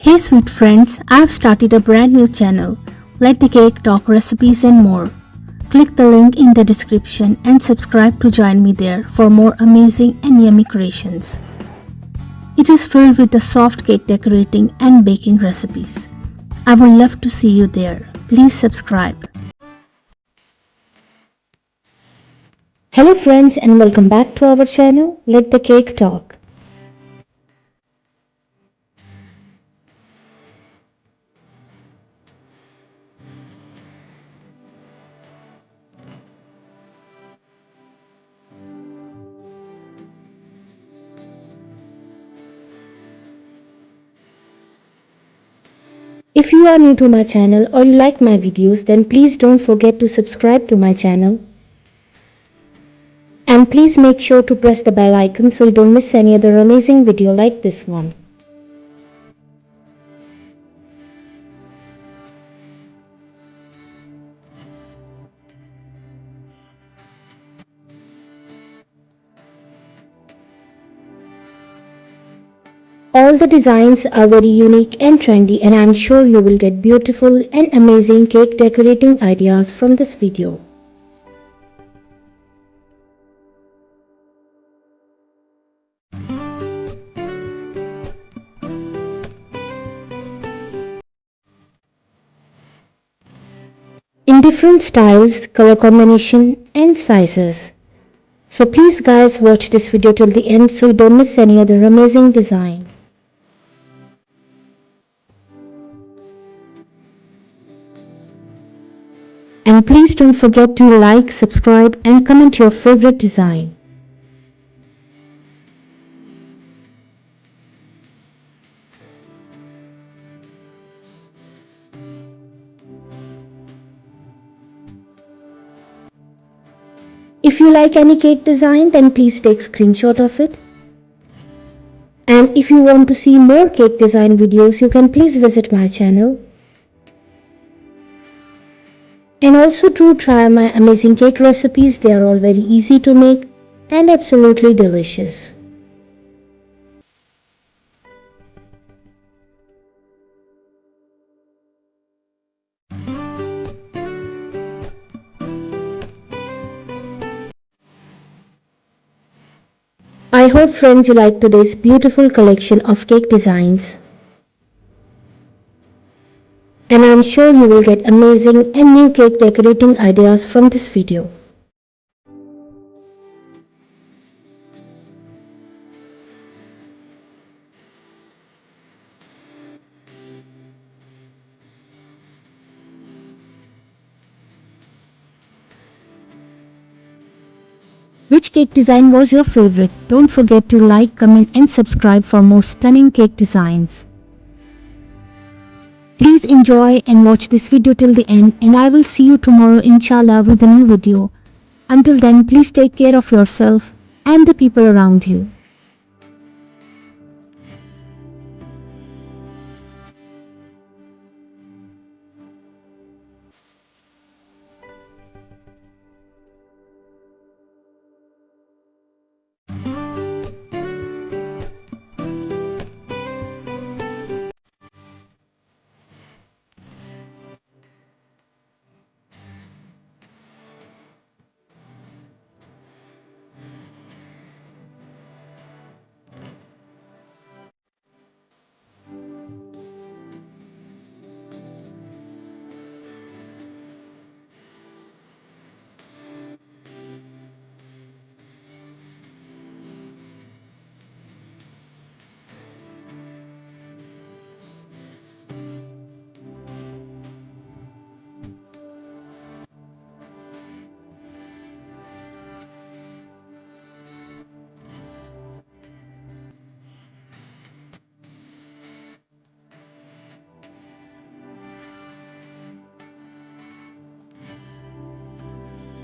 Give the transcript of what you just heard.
Hey sweet friends, I've started a brand new channel. Let the cake talk recipes and more. Click the link in the description and subscribe to join me there for more amazing and yummy creations. It is filled with the soft cake decorating and baking recipes. I would love to see you there. Please subscribe. Hello friends and welcome back to our channel, Let the Cake Talk. If you are new to my channel or you like my videos, then please don't forget to subscribe to my channel. And please make sure to press the bell icon so you don't miss any other amazing video like this one. All the designs are very unique and trendy, and I'm sure you will get beautiful and amazing cake decorating ideas from this video. In different styles, color combination and sizes. So please guys watch this video till the end so you don't miss any other amazing design. And please don't forget to like, subscribe and comment your favorite design. If you like any cake design, then please take screenshot of it. And if you want to see more cake design videos, you can please visit my channel. And also do try my amazing cake recipes. They are all very easy to make and absolutely delicious. I hope friends you like today's beautiful collection of cake designs. And I'm sure you will get amazing and new cake decorating ideas from this video. Which cake design was your favorite? Don't forget to like, comment and subscribe for more stunning cake designs. Please enjoy and watch this video till the end, and I will see you tomorrow inshallah with a new video. Until then, please take care of yourself and the people around you.